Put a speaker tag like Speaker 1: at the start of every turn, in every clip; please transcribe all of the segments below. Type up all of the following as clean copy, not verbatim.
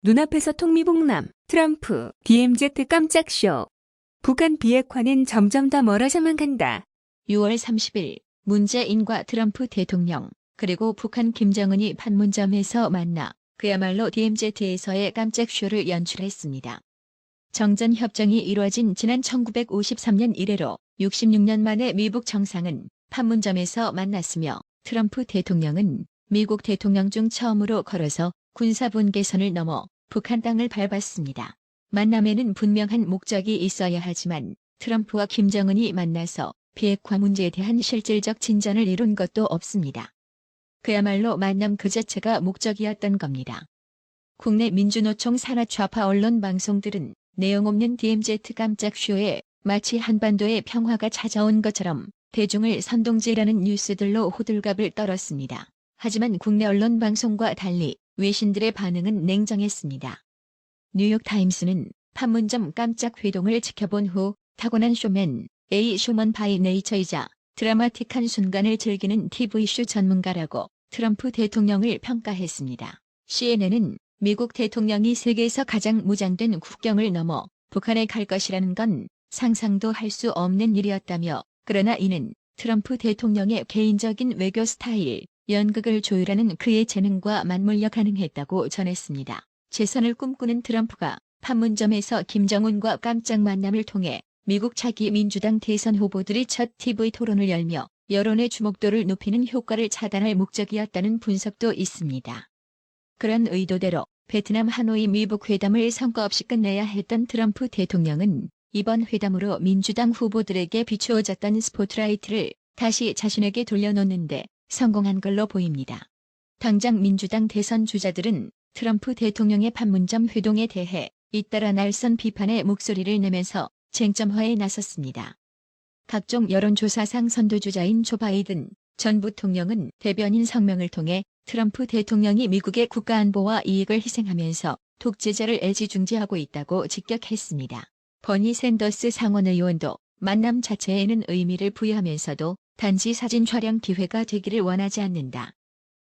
Speaker 1: 눈앞에서 통미봉남, 트럼프, DMZ 깜짝 쇼. 북한 비핵화는 점점 더 멀어져만 간다.
Speaker 2: 6월 30일 문재인과 트럼프 대통령 그리고 북한 김정은이 판문점에서 만나 그야말로 DMZ에서의 깜짝 쇼를 연출했습니다. 정전협정이 이루어진 지난 1953년 이래로 66년 만에 미북 정상은 판문점에서 만났으며 트럼프 대통령은 미국 대통령 중 처음으로 걸어서 군사분계선을 넘어 북한 땅을 밟았습니다. 만남에는 분명한 목적이 있어야 하지만 트럼프와 김정은이 만나서 비핵화 문제에 대한 실질적 진전을 이룬 것도 없습니다. 그야말로 만남 그 자체가 목적이었던 겁니다. 국내 민주노총 산하 좌파 언론 방송들은 내용 없는 DMZ 깜짝 쇼에 마치 한반도에 평화가 찾아온 것처럼 대중을 선동질하는 뉴스들로 호들갑을 떨었습니다. 하지만 국내 언론 방송과 달리 외신들의 반응은 냉정했습니다. 뉴욕타임스는 판문점 깜짝 회동을 지켜본 후 타고난 쇼맨, A 쇼먼 바이 네이처이자 드라마틱한 순간을 즐기는 TV쇼 전문가라고 트럼프 대통령을 평가했습니다. CNN은 미국 대통령이 세계에서 가장 무장된 국경을 넘어 북한에 갈 것이라는 건 상상도 할 수 없는 일이었다며, 그러나 이는 트럼프 대통령의 개인적인 외교 스타일, 연극을 조율하는 그의 재능과 맞물려 가능했다고 전했습니다. 재선을 꿈꾸는 트럼프가 판문점에서 김정은과 깜짝 만남을 통해 미국 차기 민주당 대선 후보들이 첫 TV 토론을 열며 여론의 주목도를 높이는 효과를 차단할 목적이었다는 분석도 있습니다. 그런 의도대로 베트남 하노이 미북 회담을 성과 없이 끝내야 했던 트럼프 대통령은 이번 회담으로 민주당 후보들에게 비추어졌던 스포트라이트를 다시 자신에게 돌려놓는데 성공한 걸로 보입니다. 당장 민주당 대선 주자들은 트럼프 대통령의 판문점 회동에 대해 잇따라 날선 비판의 목소리를 내면서 쟁점화에 나섰습니다. 각종 여론조사상 선두주자인 조 바이든 전 부통령은 대변인 성명을 통해 트럼프 대통령이 미국의 국가안보와 이익을 희생하면서 독재자를 애지중지하고 있다고 직격했습니다. 버니 샌더스 상원의원도 만남 자체에는 의미를 부여하면서도 단지 사진 촬영 기회가 되기를 원하지 않는다.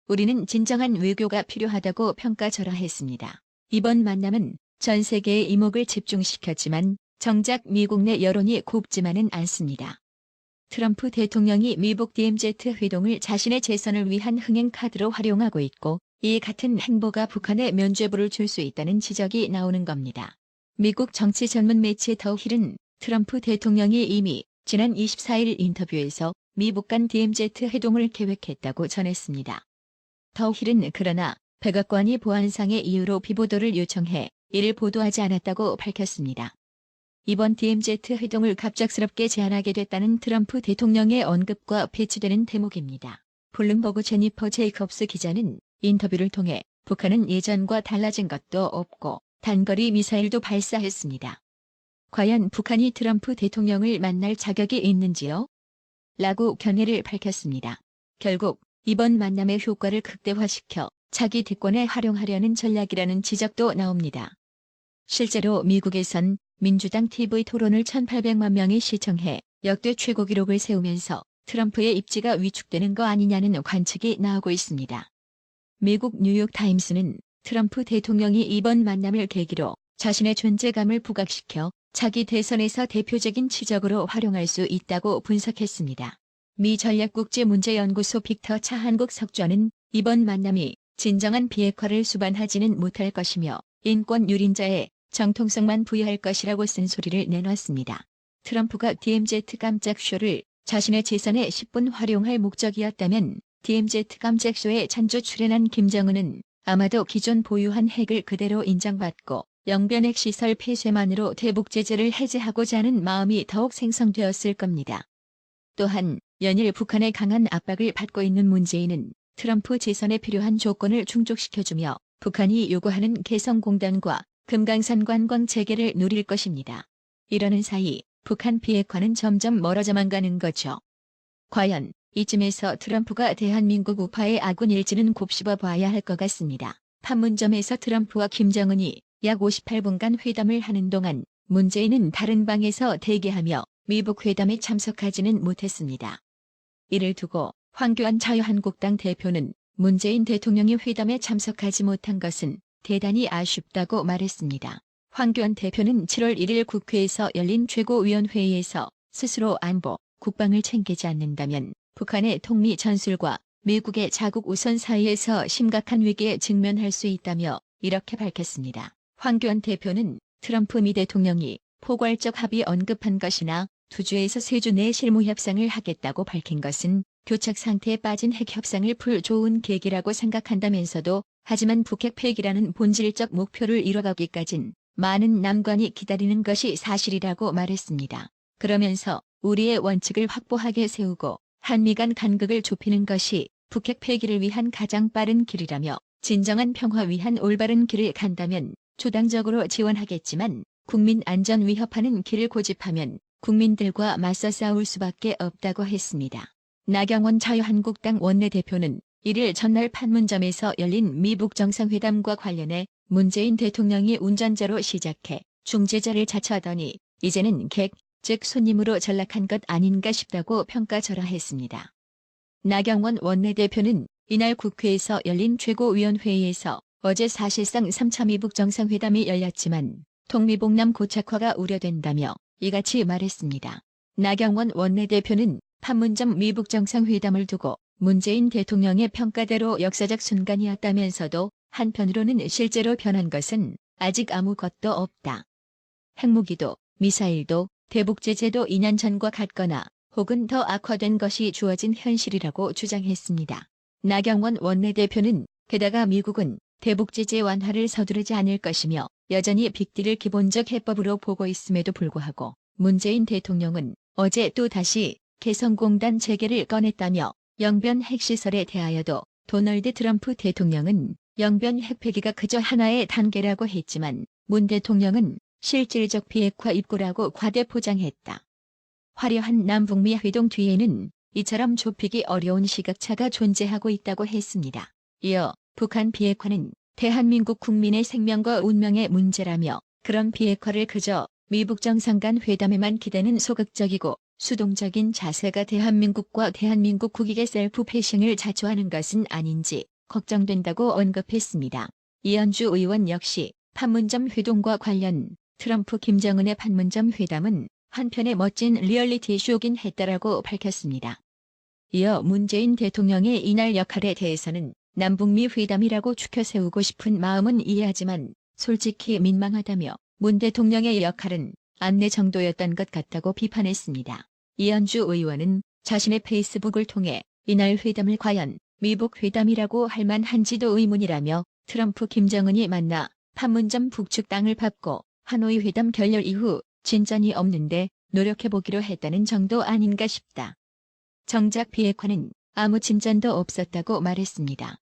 Speaker 2: 우리는 진정한 외교가 필요하다고 평가절하했습니다. 이번 만남은 전 세계의 이목을 집중시켰지만 정작 미국 내 여론이 곱지만은 않습니다. 트럼프 대통령이 미북 DMZ 회동을 자신의 재선을 위한 흥행 카드로 활용하고 있고, 이 같은 행보가 북한에 면죄부를 줄 수 있다는 지적이 나오는 겁니다. 미국 정치 전문 매체 더 힐은 트럼프 대통령이 이미 지난 24일 인터뷰에서 미북 간 DMZ 회동을 계획했다고 전했습니다. 더 힐은 그러나 백악관이 보안상의 이유로 비보도를 요청해 이를 보도하지 않았다고 밝혔습니다. 이번 DMZ 회동을 갑작스럽게 제안하게 됐다는 트럼프 대통령의 언급과 배치되는 대목입니다. 블룸버그 제니퍼 제이컵스 기자는 인터뷰를 통해 북한은 예전과 달라진 것도 없고 단거리 미사일도 발사했습니다. 과연 북한이 트럼프 대통령을 만날 자격이 있는지요? 라고 견해를 밝혔습니다. 결국 이번 만남의 효과를 극대화시켜 자기 대권에 활용하려는 전략이라는 지적도 나옵니다. 실제로 미국에선 민주당 TV 토론을 1,800만 명이 시청해 역대 최고 기록을 세우면서 트럼프의 입지가 위축되는 거 아니냐는 관측이 나오고 있습니다. 미국 뉴욕타임스는 트럼프 대통령이 이번 만남을 계기로 자신의 존재감을 부각시켜 차기 대선에서 대표적인 치적으로 활용할 수 있다고 분석했습니다. 미 전략국제문제연구소 빅터 차 한국 석좌는 이번 만남이 진정한 비핵화를 수반하지는 못할 것이며 인권 유린자의 정통성만 부여할 것이라고 쓴소리를 내놨습니다. 트럼프가 DMZ 깜짝 쇼를 자신의 재선에 10분 활용할 목적이었다면 DMZ 깜짝 쇼에 찬조 출연한 김정은은 아마도 기존 보유한 핵을 그대로 인정받고 영변핵 시설 폐쇄만으로 대북 제재를 해제하고자 하는 마음이 더욱 생성되었을 겁니다. 또한 연일 북한의 강한 압박을 받고 있는 문재인은 트럼프 재선에 필요한 조건을 충족시켜주며 북한이 요구하는 개성공단과 금강산 관광 재개를 누릴 것입니다. 이러는 사이 북한 비핵화는 점점 멀어져만 가는 거죠. 과연 이쯤에서 트럼프가 대한민국 우파의 아군일지는 곱씹어 봐야 할 것 같습니다. 판문점에서 트럼프와 김정은이 약 58분간 회담을 하는 동안 문재인은 다른 방에서 대기하며 미북 회담에 참석하지는 못했습니다. 이를 두고 황교안 자유한국당 대표는 문재인 대통령이 회담에 참석하지 못한 것은 대단히 아쉽다고 말했습니다. 황교안 대표는 7월 1일 국회에서 열린 최고위원회의에서 스스로 안보, 국방을 챙기지 않는다면 북한의 통미 전술과 미국의 자국 우선 사이에서 심각한 위기에 직면할 수 있다며 이렇게 밝혔습니다. 황교안 대표는 트럼프 미 대통령이 포괄적 합의 언급한 것이나 2주에서 3주 내 실무 협상을 하겠다고 밝힌 것은 교착 상태에 빠진 핵 협상을 풀 좋은 계기라고 생각한다면서도 하지만 북핵 폐기라는 본질적 목표를 이뤄가기까진 많은 난관이 기다리는 것이 사실이라고 말했습니다. 그러면서 우리의 원칙을 확고하게 세우고 한미 간 간극을 좁히는 것이 북핵 폐기를 위한 가장 빠른 길이라며 진정한 평화 위한 올바른 길을 간다면 초당적으로 지원하겠지만 국민 안전 위협하는 길을 고집하면 국민들과 맞서 싸울 수밖에 없다고 했습니다. 나경원 자유한국당 원내대표는 1일 전날 판문점에서 열린 미북 정상회담과 관련해 문재인 대통령이 운전자로 시작해 중재자를 자처하더니 이제는 객, 즉 손님으로 전락한 것 아닌가 싶다고 평가절하했습니다. 나경원 원내대표는 이날 국회에서 열린 최고위원회의에서 어제 사실상 3차 미북 정상회담이 열렸지만 통미봉남 고착화가 우려된다며 이같이 말했습니다. 나경원 원내대표는 판문점 미북 정상회담을 두고 문재인 대통령의 평가대로 역사적 순간이었다면서도 한편으로는 실제로 변한 것은 아직 아무것도 없다. 핵무기도 미사일도 대북 제재도 2년 전과 같거나 혹은 더 악화된 것이 주어진 현실이라고 주장했습니다. 나경원 원내대표는 게다가 미국은 대북 제재 완화를 서두르지 않을 것이며 여전히 빅딜을 기본적 해법으로 보고 있음에도 불구하고 문재인 대통령은 어제 또 다시 개성공단 재개를 꺼냈다며 영변 핵시설에 대하여도 도널드 트럼프 대통령은 영변 핵폐기가 그저 하나의 단계라고 했지만 문 대통령은 실질적 비핵화 입구라고 과대 포장했다. 화려한 남북미 회동 뒤에는 이처럼 좁히기 어려운 시각차가 존재하고 있다고 했습니다. 이어 북한 비핵화는 대한민국 국민의 생명과 운명의 문제라며 그런 비핵화를 그저 미북 정상 간 회담에만 기대는 소극적이고 수동적인 자세가 대한민국과 대한민국 국익의 셀프 패싱을 자초하는 것은 아닌지 걱정된다고 언급했습니다. 이현주 의원 역시 판문점 회동과 관련 트럼프 김정은의 판문점 회담은 한편의 멋진 리얼리티 쇼긴 했다라고 밝혔습니다. 이어 문재인 대통령의 이날 역할에 대해서는 남북미 회담이라고 추켜세우고 싶은 마음은 이해하지만 솔직히 민망하다며 문 대통령의 역할은 안내 정도였던 것 같다고 비판했습니다. 이현주 의원은 자신의 페이스북을 통해 이날 회담을 과연 미북 회담이라고 할 만한지도 의문이라며 트럼프 김정은이 만나 판문점 북측 땅을 밟고 하노이 회담 결렬 이후 진전이 없는데 노력해보기로 했다는 정도 아닌가 싶다. 정작 비핵화는 아무 진전도 없었다고 말했습니다.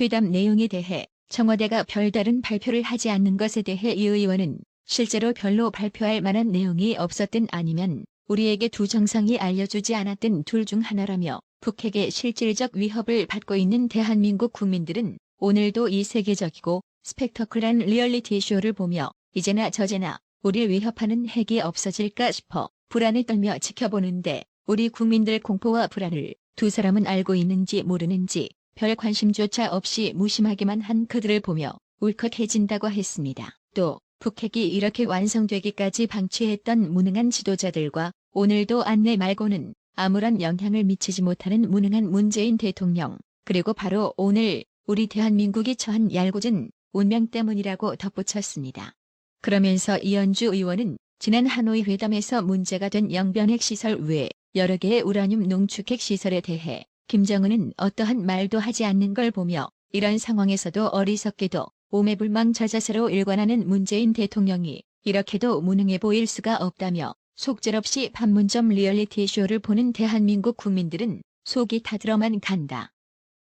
Speaker 2: 회담 내용에 대해 청와대가 별다른 발표를 하지 않는 것에 대해 이 의원은 실제로 별로 발표할 만한 내용이 없었든 아니면 우리에게 두 정상이 알려주지 않았든 둘 중 하나라며 북핵의 실질적 위협을 받고 있는 대한민국 국민들은 오늘도 이 세계적이고 스펙터클한 리얼리티 쇼를 보며 이제나 저제나 우리를 위협하는 핵이 없어질까 싶어 불안에 떨며 지켜보는데 우리 국민들 공포와 불안을 두 사람은 알고 있는지 모르는지 별 관심조차 없이 무심하기만 한 그들을 보며 울컥해진다고 했습니다. 또 북핵이 이렇게 완성되기까지 방치했던 무능한 지도자들과 오늘도 안내 말고는 아무런 영향을 미치지 못하는 무능한 문재인 대통령, 그리고 바로 오늘 우리 대한민국이 처한 얄궂은 운명 때문이라고 덧붙였습니다. 그러면서 이현주 의원은 지난 하노이 회담에서 문제가 된 영변핵 시설 외 여러 개의 우라늄 농축핵 시설에 대해 김정은은 어떠한 말도 하지 않는 걸 보며 이런 상황에서도 어리석게도 오매불망 저자세로 일관하는 문재인 대통령이 이렇게도 무능해 보일 수가 없다며 속절없이 판문점 리얼리티 쇼를 보는 대한민국 국민들은 속이 타들어만 간다.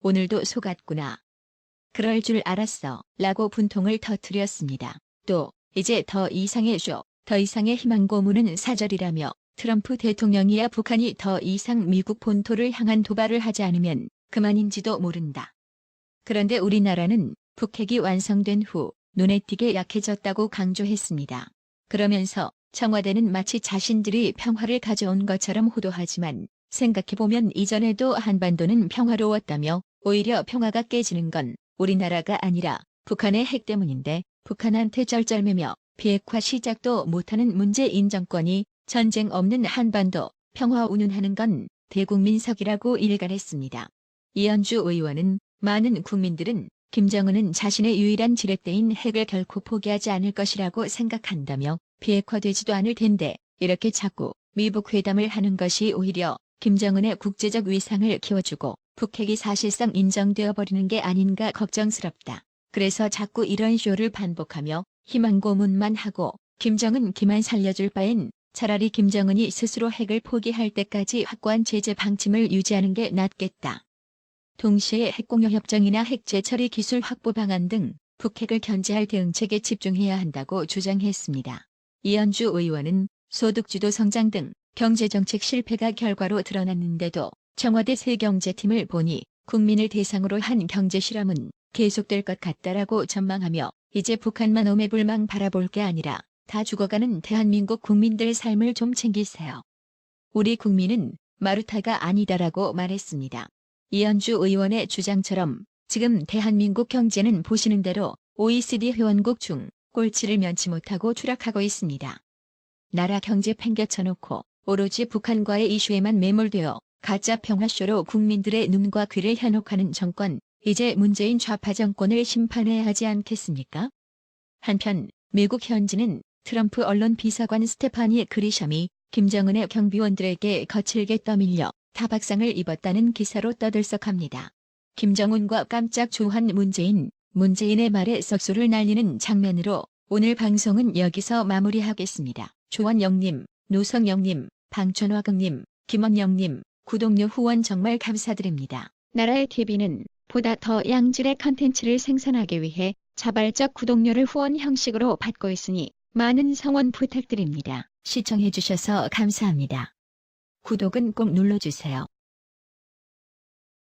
Speaker 2: 오늘도 속았구나. 그럴 줄 알았어. 라고 분통을 터뜨렸습니다. 또 이제 더 이상의 쇼, 더 이상의 희망 고문은 사절이라며 트럼프 대통령이야 북한이 더 이상 미국 본토를 향한 도발을 하지 않으면 그만인지도 모른다. 그런데 우리나라는 북핵이 완성된 후 눈에 띄게 약해졌다고 강조했습니다. 그러면서 청와대는 마치 자신들이 평화를 가져온 것처럼 호도하지만 생각해보면 이전에도 한반도는 평화로웠다며 오히려 평화가 깨지는 건 우리나라가 아니라 북한의 핵 때문인데 북한한테 쩔쩔매며 비핵화 시작도 못하는 문재인 정권이 전쟁 없는 한반도 평화 운운하는 건 대국민석이라고 일갈했습니다. 이현주 의원은 많은 국민들은 김정은은 자신의 유일한 지렛대인 핵을 결코 포기하지 않을 것이라고 생각한다며 비핵화되지도 않을 텐데 이렇게 자꾸 미북 회담을 하는 것이 오히려 김정은의 국제적 위상을 키워주고 북핵이 사실상 인정되어 버리는 게 아닌가 걱정스럽다. 그래서 자꾸 이런 쇼를 반복하며 희망 고문만 하고 김정은 기만 살려줄 바엔 차라리 김정은이 스스로 핵을 포기할 때까지 확고한 제재 방침을 유지하는 게 낫겠다. 동시에 핵공유협정이나 핵재처리 기술 확보 방안 등 북핵을 견제할 대응책에 집중해야 한다고 주장했습니다. 이현주 의원은 소득주도 성장 등 경제정책 실패가 결과로 드러났는데도 청와대 새경제팀을 보니 국민을 대상으로 한 경제실험은 계속될 것 같다라고 전망하며 이제 북한만 오매불망 바라볼 게 아니라 다 죽어가는 대한민국 국민들 삶을 좀 챙기세요. 우리 국민은 마루타가 아니다라고 말했습니다. 이현주 의원의 주장처럼 지금 대한민국 경제는 보시는 대로 OECD 회원국 중 꼴찌를 면치 못하고 추락하고 있습니다. 나라 경제 팽개쳐놓고 오로지 북한과의 이슈에만 매몰되어 가짜 평화쇼로 국민들의 눈과 귀를 현혹하는 정권, 이제 문재인 좌파 정권을 심판해야 하지 않겠습니까? 한편 미국 현지는 트럼프 언론 비서관 스테파니 그리샴이 김정은의 경비원들에게 거칠게 떠밀려 타박상을 입었다는 기사로 떠들썩합니다. 김정은과 깜짝 조한 문재인의 말에 썩소를 날리는 장면으로 오늘 방송은 여기서 마무리하겠습니다. 조원영님, 노성영님, 방천화극님, 김원영님, 구독료 후원 정말 감사드립니다. 나라의 TV는 보다 더 양질의 컨텐츠를 생산하기 위해 자발적 구독료를 후원 형식으로 받고 있으니 많은 성원 부탁드립니다. 시청해주셔서 감사합니다. 구독은 꼭 눌러주세요.